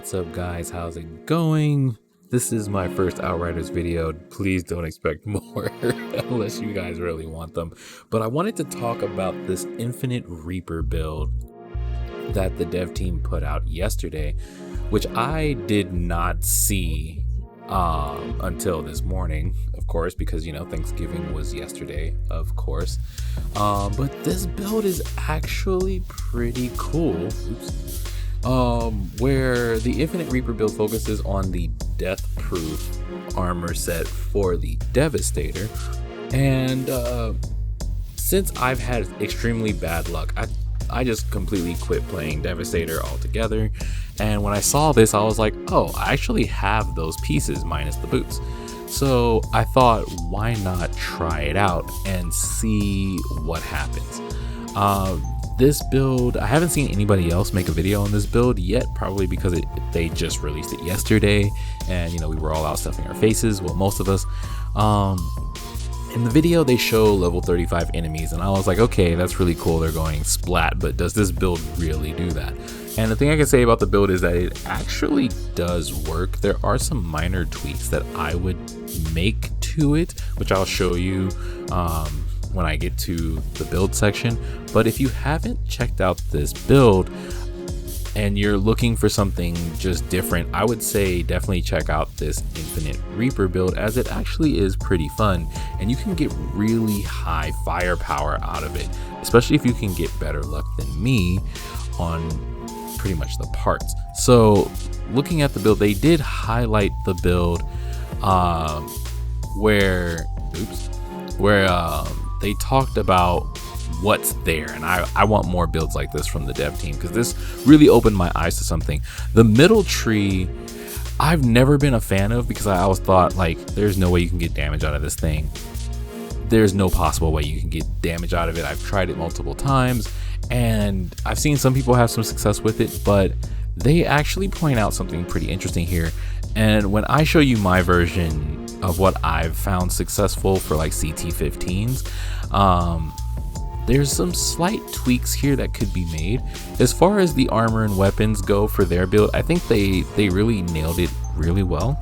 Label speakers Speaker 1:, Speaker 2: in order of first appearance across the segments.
Speaker 1: What's up, guys? How's it going? This is my first Outriders video. Please don't expect more unless you guys really want them. But I wanted to talk about this Infinite Reaper build that the dev team put out yesterday, which I did not see until this morning, of course, because Thanksgiving was yesterday, of course. But this build is actually pretty cool. Oops. Where the Infinite Reaper build focuses on the death-proof armor set for the Devastator, and since I've had extremely bad luck, I just completely quit playing Devastator altogether. And when I saw this, I was like, oh, I actually have those pieces minus the boots. So I thought, why not try it out and see what happens? This build, I haven't seen anybody else make a video on this build yet, probably because they just released it yesterday, and we were all out stuffing our faces, well, most of us. In the video they show level 35 enemies, and I was like, okay, that's really cool, they're going splat, but does this build really do that? And the thing I can say about the build is that it actually does work. There are some minor tweaks that I would make to it, which I'll show you when I get to the build section. But if you haven't checked out this build and you're looking for something just different, I would say definitely check out this Infinite Reaper build, as it actually is pretty fun and you can get really high firepower out of it, especially if you can get better luck than me on pretty much the parts. So looking at the build, they did highlight the build where they talked about what's there, and I want more builds like this from the dev team, because this really opened my eyes to something. The middle tree I've never been a fan of, because I always thought, like, there's no way you can get damage out of this thing. There's no possible way you can get damage out of it. I've tried it multiple times and I've seen some people have some success with it, but they actually point out something pretty interesting here. And when I show you my version of what I've found successful for like CT15s, there's some slight tweaks here that could be made. As far as the armor and weapons go for their build, I think they really nailed it really well.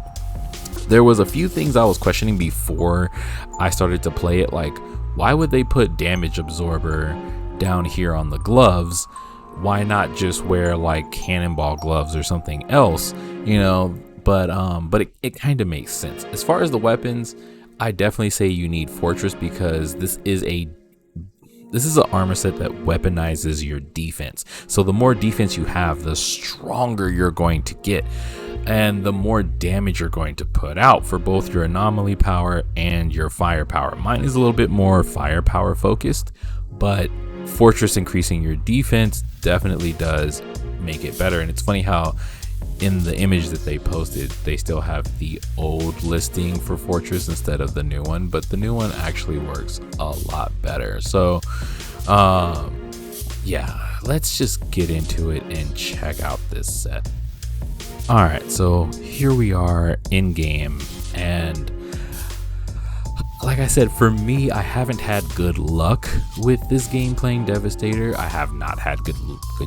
Speaker 1: There was a few things I was questioning before I started to play it, like why would they put damage absorber down here on the gloves? Why not just wear like cannonball gloves or something else, but it kind of makes sense. As far as the weapons, I definitely say you need Fortress, because this is an armor set that weaponizes your defense. So the more defense you have, the stronger you're going to get, and the more damage you're going to put out for both your anomaly power and your firepower. Mine is a little bit more firepower focused, but Fortress increasing your defense definitely does make it better. And it's funny how in the image that they posted, they still have the old listing for Fortress instead of the new one, but the new one actually works a lot better. So yeah, let's just get into it and check out this set. All right, so here we are in game, and like I said, for me, I haven't had good luck with this game playing Devastator. I have not had good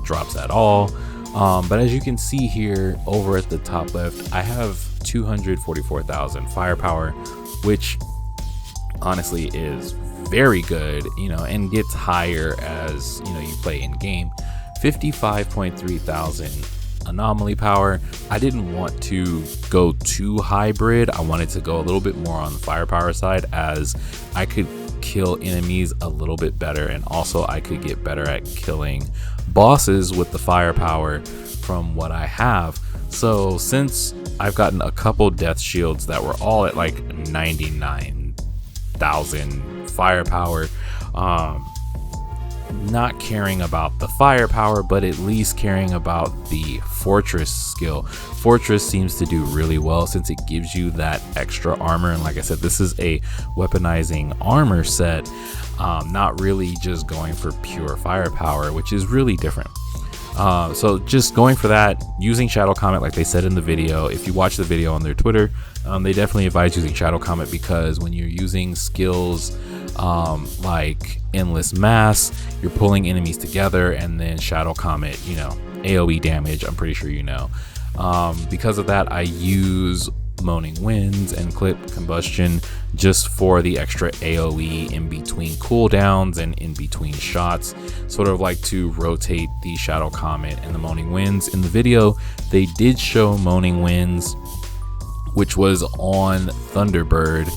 Speaker 1: drops at all. But as you can see here over at the top left, I have 244,000 firepower, which honestly is very good, and gets higher as you play in game. 55.3 thousand anomaly power. I didn't want to go too hybrid. I wanted to go a little bit more on the firepower side, as I could kill enemies a little bit better, and also I could get better at killing bosses with the firepower from what I have. So since I've gotten a couple death shields that were all at like 99,000 firepower, not caring about the firepower, but at least caring about the Fortress skill. Fortress seems to do really well since it gives you that extra armor, and like I said, this is a weaponizing armor set, not really just going for pure firepower, which is really different. So just going for that, using Shadow Comet like they said in the video. If you watch the video on their Twitter, they definitely advise using Shadow Comet, because when you're using skills like Endless Mass, you're pulling enemies together, and then Shadow Comet, AoE damage, I'm pretty sure Because of that, I use Moaning Winds and Clip Combustion just for the extra AoE in between cooldowns and in between shots, sort of like to rotate the Shadow Comet and the Moaning Winds. In the video, they did show Moaning Winds, which was on Thunderbird,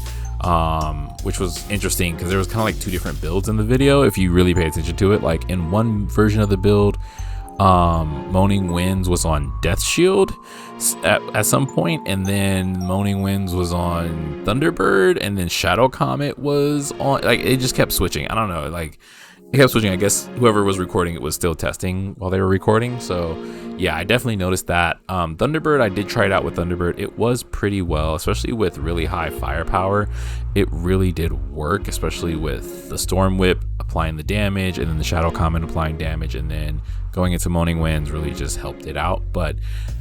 Speaker 1: which was interesting because there was kind of like two different builds in the video if you really pay attention to it. Like in one version of the build, Moaning Winds was on Death Shield at some point, and then Moaning Winds was on Thunderbird, and then Shadow Comet was on, like, it just kept switching. I don't know, like it kept switching. I guess whoever was recording it was still testing while they were recording. So yeah, I definitely noticed that. Thunderbird, I did try it out with Thunderbird. It was pretty well, especially with really high firepower. It really did work, especially with the Storm Whip applying the damage, and then the Shadow Comet applying damage, and then going into Moaning Winds really just helped it out. But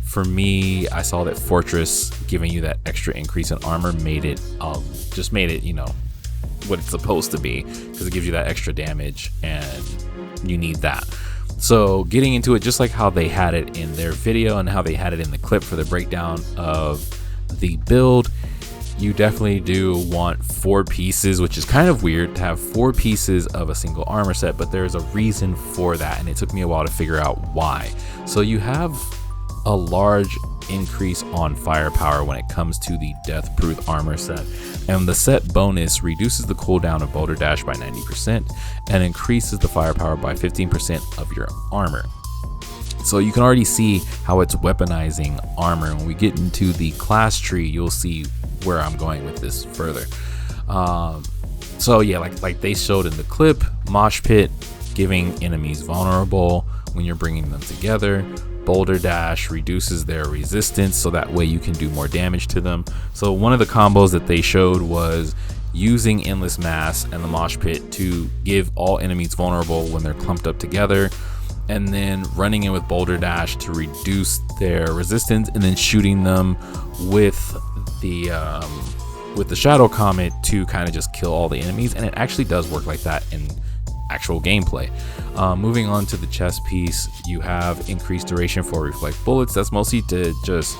Speaker 1: for me, I saw that Fortress giving you that extra increase in armor made it, just made it, you know, what it's supposed to be, because it gives you that extra damage and you need that. So getting into it, just like how they had it in their video and how they had it in the clip for the breakdown of the build, you definitely do want 4 pieces, which is kind of weird to have 4 pieces of a single armor set, but there's a reason for that, and it took me a while to figure out why. So you have a large increase on firepower when it comes to the Death Proof armor set, and the set bonus reduces the cooldown of Boulder Dash by 90% and increases the firepower by 15% of your armor. So you can already see how it's weaponizing armor. When we get into the class tree, you'll see where I'm going with this further. So yeah, like they showed in the clip, Mosh Pit giving enemies vulnerable when you're bringing them together. Boulder Dash reduces their resistance, so that way you can do more damage to them. So one of the combos that they showed was using Endless Mass and the Mosh Pit to give all enemies vulnerable when they're clumped up together, and then running in with Boulder Dash to reduce their resistance, and then shooting them with the Shadow Comet to kind of just kill all the enemies. And it actually does work like that in actual gameplay. Moving on to the chest piece, you have increased duration for reflect bullets. That's mostly to just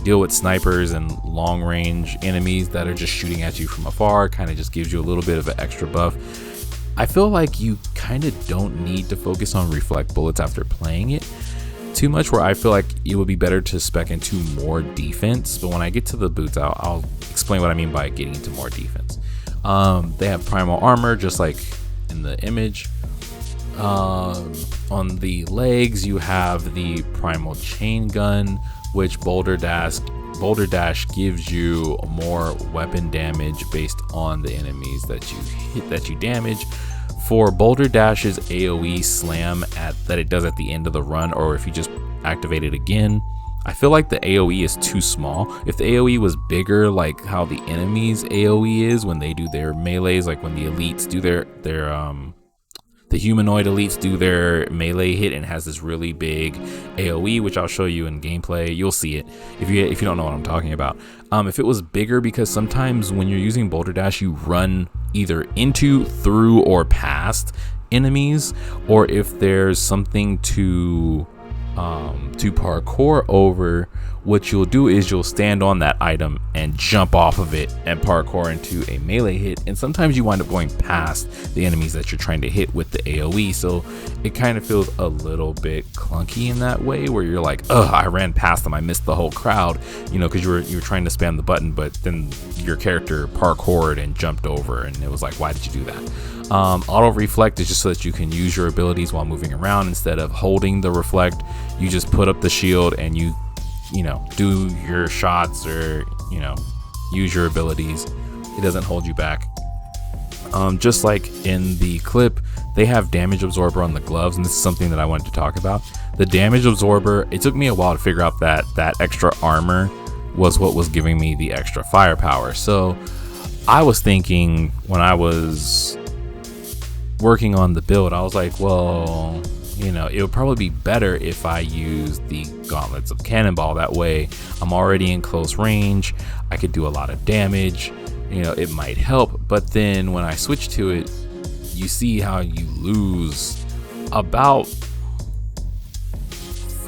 Speaker 1: deal with snipers and long range enemies that are just shooting at you from afar. Kind of just gives you a little bit of an extra buff. I feel like you kind of don't need to focus on reflect bullets after playing it too much, where I feel like it would be better to spec into more defense. But when I get to the boots, I'll explain what I mean by getting into more defense. They have primal armor, just like in the image. On the legs, you have the primal chain gun, which Boulder Dash gives you more weapon damage based on the enemies that you hit, that you damage. For Boulder Dash's AoE slam that it does at the end of the run, or if you just activate it again, I feel like the AoE is too small. If the AoE was bigger, like how the enemy's AoE is when they do their melees, like when the elites do the humanoid elites do their melee hit, and has this really big AoE, which I'll show you in gameplay. You'll see it if you don't know what I'm talking about. If it was bigger, because sometimes when you're using Boulder Dash, you run either into, through, or past enemies, or if there's something to parkour over, what you'll do is you'll stand on that item and jump off of it and parkour into a melee hit, and sometimes you wind up going past the enemies that you're trying to hit with the AoE. So it kind of feels a little bit clunky in that way, where you're like, ugh, I ran past them, I missed the whole crowd, you know, because you were trying to spam the button, but then your character parkoured and jumped over, and it was like, why did you do that? Auto reflect is just so that you can use your abilities while moving around. Instead of holding the reflect, you just put up the shield and you know, do your shots, or, you know, use your abilities. It doesn't hold you back. Just like in the clip, they have damage absorber on the gloves, and this is something that I wanted to talk about. The damage absorber, it took me a while to figure out that extra armor was what was giving me the extra firepower. So I was thinking, when I was working on the build, I was like, well, you know, it would probably be better if I use the gauntlets of cannonball. That way I'm already in close range, I could do a lot of damage, you know, it might help. But then when I switch to it, you see how you lose about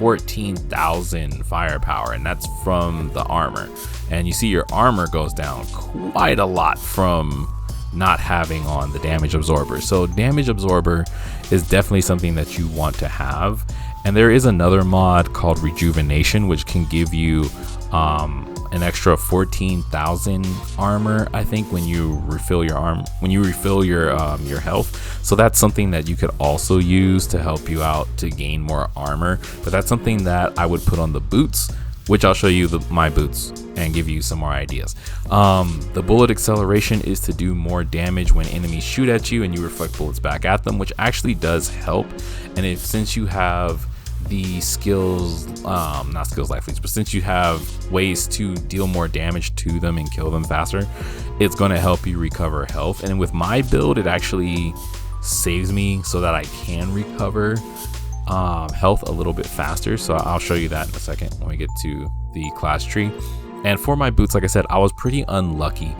Speaker 1: 14,000 firepower, and that's from the armor. And you see your armor goes down quite a lot from not having on the damage absorber. So damage absorber is definitely something that you want to have. And there is another mod called rejuvenation, which can give you an extra 14,000 armor, I think, when you refill your your health. So that's something that you could also use to help you out to gain more armor. But that's something that I would put on the boots, which I'll show you my boots and give you some more ideas. The bullet acceleration is to do more damage when enemies shoot at you and you reflect bullets back at them, which actually does help. And since you have the skills, not skills life leads, but since you have ways to deal more damage to them and kill them faster, it's going to help you recover health. And with my build, it actually saves me so that I can recover health a little bit faster. So I'll show you that in a second when we get to the class tree. And for my boots, like I said, I was pretty unlucky.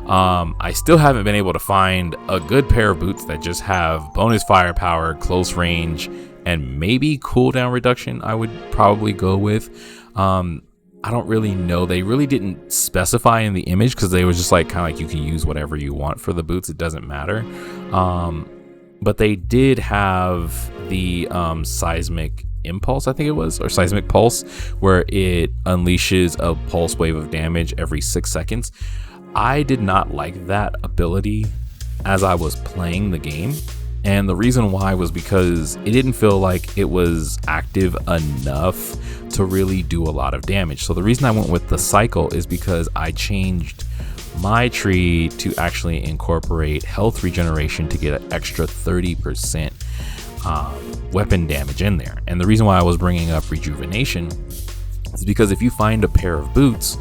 Speaker 1: I still haven't been able to find a good pair of boots that just have bonus firepower, close range, and maybe cooldown reduction. I would probably go with. I don't really know. They really didn't specify in the image because they were just like kind of like you can use whatever you want for the boots. It doesn't matter. But they did have the seismic impulse, I think it was, or seismic pulse, where it unleashes a pulse wave of damage every 6 seconds. I did not like that ability as I was playing the game. And the reason why was because it didn't feel like it was active enough to really do a lot of damage. So the reason I went with the cycle is because I changed my tree to actually incorporate health regeneration to get an extra 30% weapon damage in there. And the reason why I was bringing up rejuvenation is because if you find a pair of boots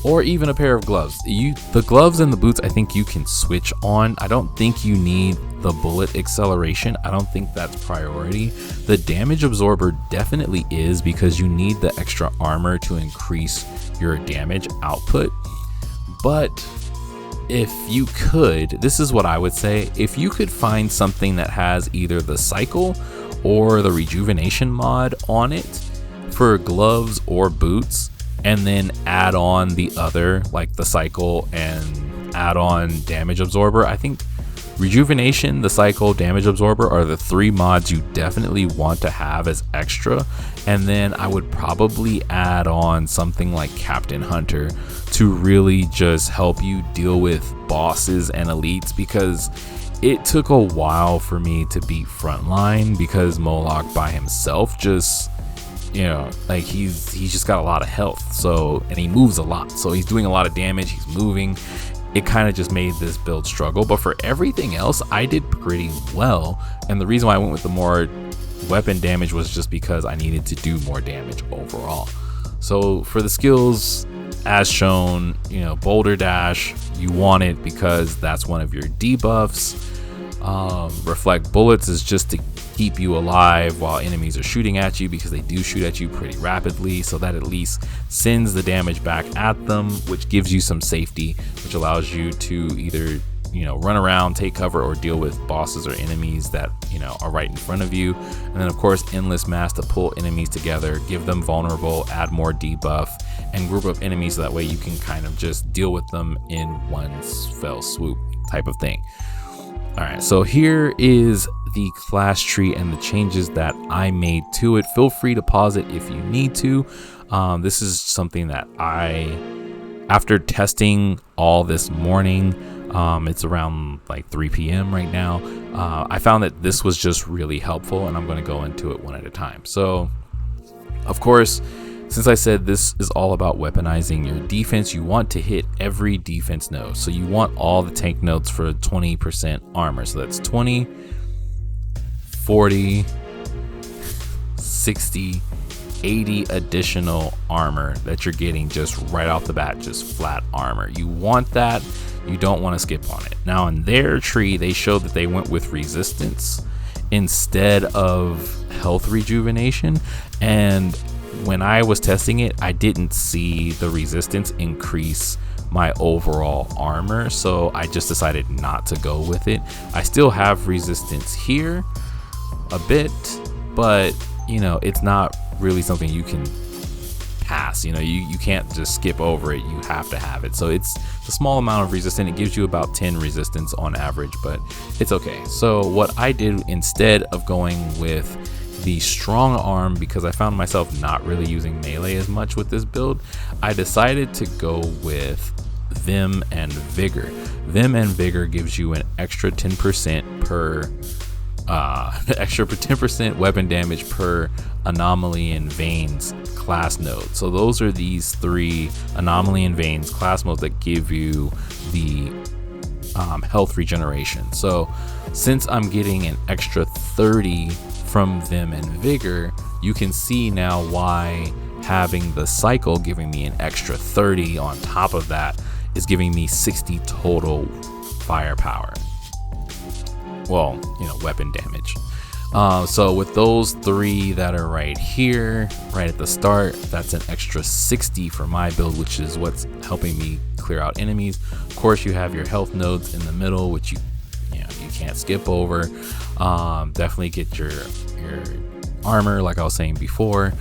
Speaker 1: or even a pair of gloves, the gloves and the boots, I think you can switch on. I don't think you need the bullet acceleration. I don't think that's priority. The damage absorber definitely is, because you need the extra armor to increase your damage output. But if you could, this is what I would say, if you could find something that has either the cycle or the rejuvenation mod on it for gloves or boots, and then add on the other, like the cycle, and add on damage absorber, I think rejuvenation, the cycle, damage absorber are the 3 mods you definitely want to have as extra. And then I would probably add on something like Captain Hunter to really just help you deal with bosses and elites, because it took a while for me to beat Frontline, because Moloch by himself just, you know, like he's just got a lot of health, so, and he moves a lot, so he's doing a lot of damage, he's moving. It kind of just made this build struggle. But for everything else, I did pretty well. And the reason why I went with the more weapon damage was just because I needed to do more damage overall. So for the skills, as shown, you know, Boulder Dash, you want it because that's one of your debuffs. Reflect Bullets is just to keep you alive while enemies are shooting at you, because they do shoot at you pretty rapidly, so that at least sends the damage back at them, which gives you some safety, which allows you to either, you know, run around, take cover, or deal with bosses or enemies that, you know, are right in front of you. And then of course Endless Mass to pull enemies together, give them vulnerable, add more debuff, and group up enemies so that way you can kind of just deal with them in one fell swoop type of thing. All right, so here is the class tree and the changes that I made to it. Feel free to pause it if you need to. This is something that after testing all this morning, it's around like 3 p.m. right now, I found that this was just really helpful, and I'm going to go into it one at a time. So, of course, since I said this is all about weaponizing your defense, you want to hit every defense node. So you want all the tank nodes for 20% armor. So that's 20, 40, 60, 80 additional armor that you're getting just right off the bat, just flat armor. You want that. You don't want to skip on it. Now in their tree, they showed that they went with resistance instead of health rejuvenation. And when I was testing it, I didn't see the resistance increase my overall armor, so I just decided not to go with it. I still have resistance here a bit, but you know, it's not really something you can pass. You can't just skip over it. You have to have it. So it's a small amount of resistance. It gives you about 10 resistance on average, but it's okay. So what I did instead of going with the strong arm, because I found myself not really using melee as much with this build, I decided to go with Vim and Vigor. Vim and Vigor gives you an extra 10% per extra 10% weapon damage per Anomaly and Veins class node. So those are these 3 Anomaly and Veins class modes that give you the health regeneration. So since I'm getting an extra 30 from Vim and Vigor, you can see now why having the cycle giving me an extra 30 on top of that is giving me 60 total firepower. Well, weapon damage. So with those 3 that are right here, right at the start, that's an extra 60 for my build, which is what's helping me clear out enemies. Of course, you have your health nodes in the middle, which you can't skip over. Definitely get your armor, like I was saying before.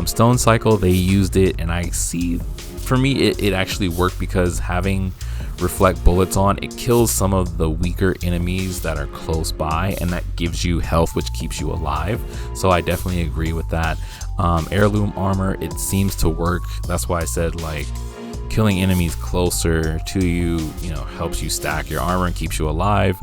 Speaker 1: Stone cycle, they used it, and I see, for me, it actually worked because having reflect bullets on, it kills some of the weaker enemies that are close by, and that gives you health, which keeps you alive. So I definitely agree with that. Heirloom armor, it seems to work. That's why I said, like, killing enemies closer to you, helps you stack your armor and keeps you alive,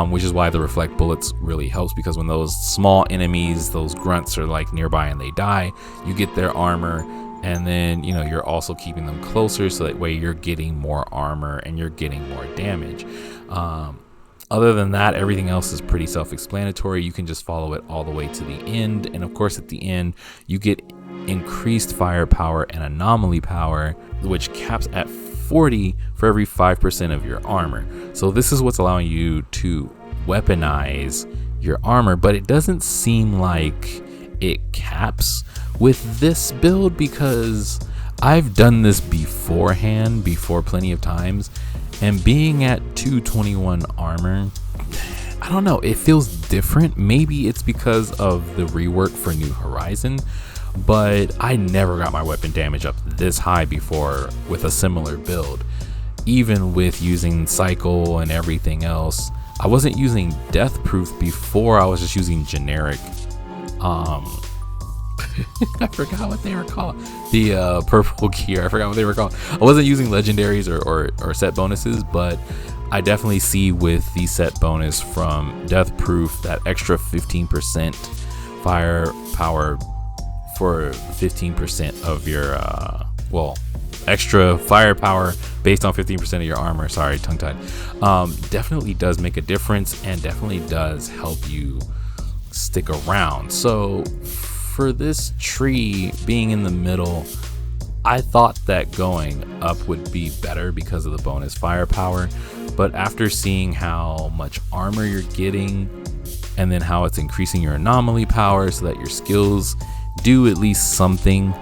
Speaker 1: which is why the reflect bullets really helps, because when those small enemies, those grunts, are like nearby and they die, you get their armor, and then you're also keeping them closer, so that way you're getting more armor and you're getting more damage. Other than that, everything else is pretty self-explanatory. You can just follow it all the way to the end, and of course at the end you get increased firepower and anomaly power, which caps at 40 for every 5% of your armor. So this is what's allowing you to weaponize your armor, but it doesn't seem like it caps with this build, because I've done this before plenty of times, and being at 221 armor, I don't know, it feels different. Maybe it's because of the rework for New Horizon, but I never got my weapon damage up this high before with a similar build. Even with using cycle and everything else, I wasn't using death proof before. I was just using generic I forgot what they were called, the purple gear. I forgot what they were called. I wasn't using legendaries or set bonuses, but I definitely see with the set bonus from death proof, that extra 15% firepower for 15% of your extra firepower based on 15% of your armor, sorry, tongue-tied, definitely does make a difference, and definitely does help you stick around. So for this tree being in the middle, I thought that going up would be better because of the bonus firepower, but after seeing how much armor you're getting, and then how it's increasing your anomaly power so that your skills do at least something,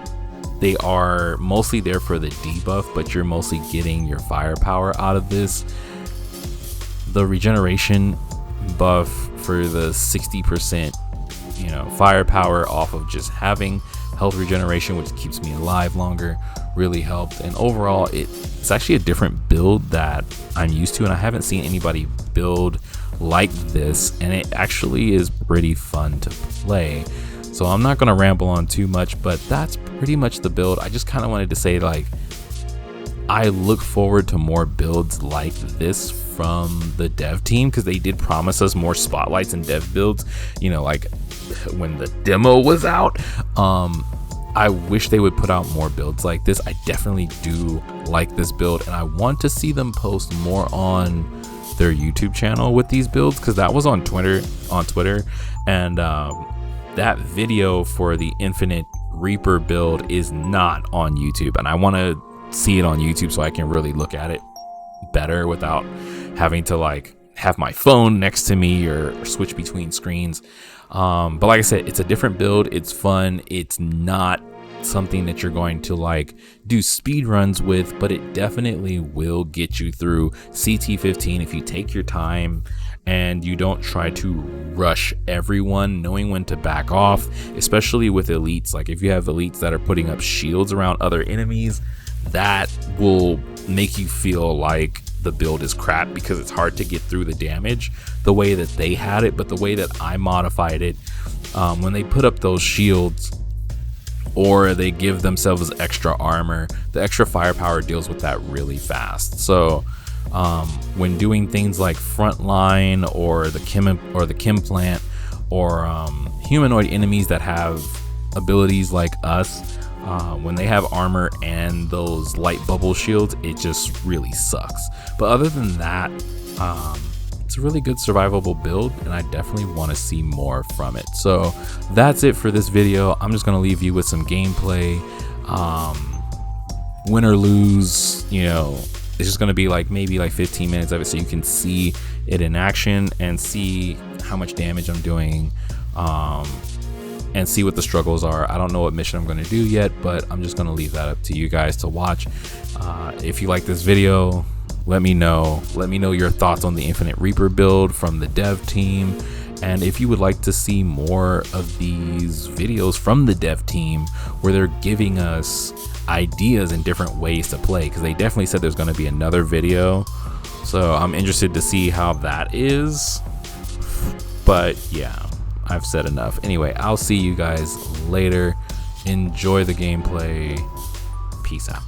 Speaker 1: they are mostly there for the debuff, but you're mostly getting your firepower out of this. The regeneration buff for the 60% firepower off of just having health regeneration, which keeps me alive longer, really helped. And overall, it's actually a different build that I'm used to, and I haven't seen anybody build like this, and it actually is pretty fun to play. So I'm not going to ramble on too much, but that's pretty much the build. I just kind of wanted to say, like, I look forward to more builds like this from the dev team, because they did promise us more spotlights and dev builds, like when the demo was out. I wish they would put out more builds like this. I definitely do like this build, and I want to see them post more on their YouTube channel with these builds, because that was on Twitter, and that video for the Infinite Reaper build is not on YouTube, and I want to see it on YouTube so I can really look at it better without having to like have my phone next to me or switch between screens. But like I said, it's a different build. It's fun. It's not something that you're going to like do speed runs with, but it definitely will get you through CT15 if you take your time and you don't try to rush everyone, knowing when to back off, especially with elites. Like if you have elites that are putting up shields around other enemies, that will make you feel like the build is crap because it's hard to get through the damage the way that they had it. But the way that I modified it, when they put up those shields or they give themselves extra armor, the extra firepower deals with that really fast. So when doing things like frontline or the chem plant or humanoid enemies that have abilities like us, when they have armor and those light bubble shields, it just really sucks. But other than that, it's a really good survivable build, and I definitely want to see more from it. So that's it for this video. I'm just going to leave you with some gameplay. Win or lose, you know, it's just going to be like maybe like 15 minutes of it so you can see it in action and see how much damage I'm doing, and see what the struggles are. I don't know what mission I'm going to do yet, but I'm just going to leave that up to you guys to watch. If you like this video, let me know your thoughts on the Infinite Reaper build from the dev team, and if you would like to see more of these videos from the dev team where they're giving us ideas and different ways to play, because they definitely said there's going to be another video, so I'm interested to see how that is. But yeah, I've said enough. Anyway, I'll see you guys later. Enjoy the gameplay. Peace out.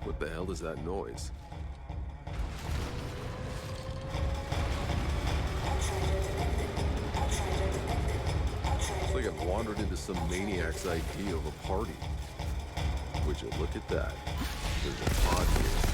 Speaker 2: What the hell is that noise? It's like I've wandered into some maniac's idea of a party. Would you look at that? There's a pod here.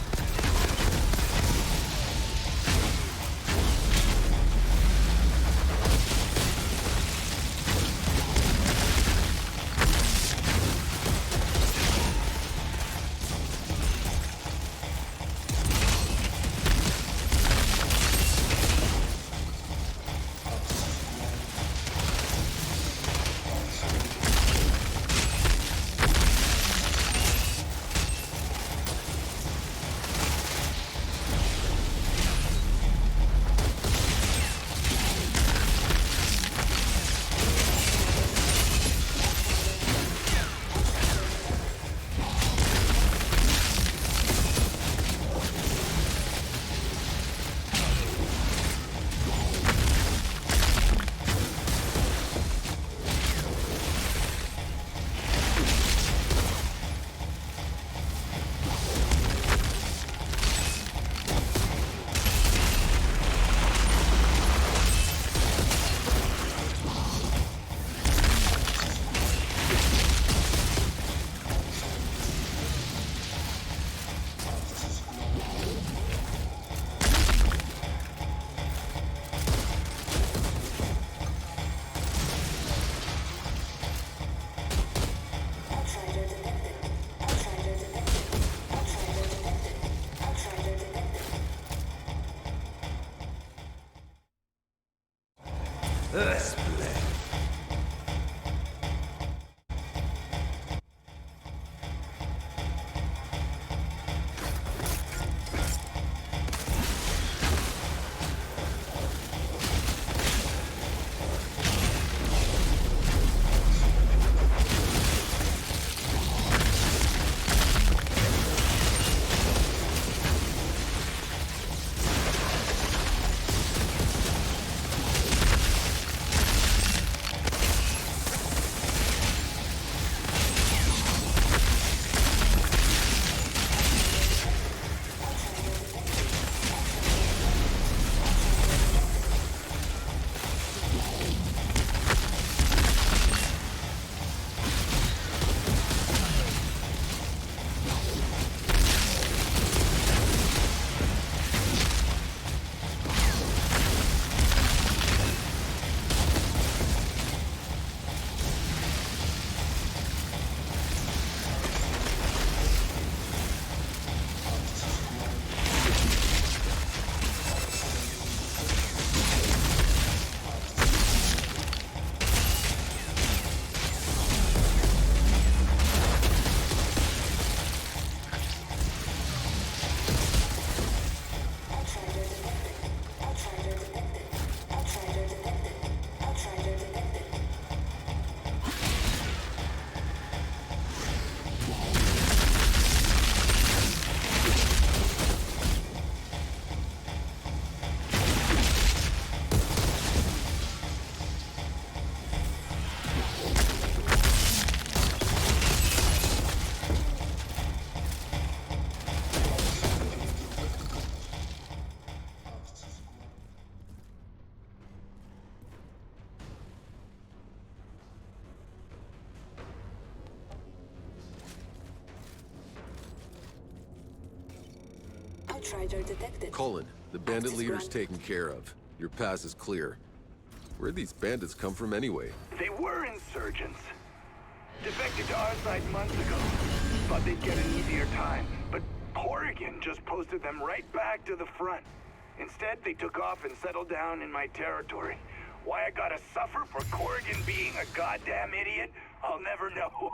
Speaker 3: Let's play.
Speaker 4: Outrider detected.
Speaker 2: Cullen, the bandit
Speaker 4: Access
Speaker 2: leader's
Speaker 4: granted.
Speaker 2: taken care of. Your pass is clear. Where'd these bandits come from anyway?
Speaker 5: They were insurgents. Defected to our side months ago. Thought they'd get an easier time, but Corrigan just posted them right back to the front. Instead, they took off and settled down in my territory. Why I gotta suffer for Corrigan being a goddamn idiot, I'll never know.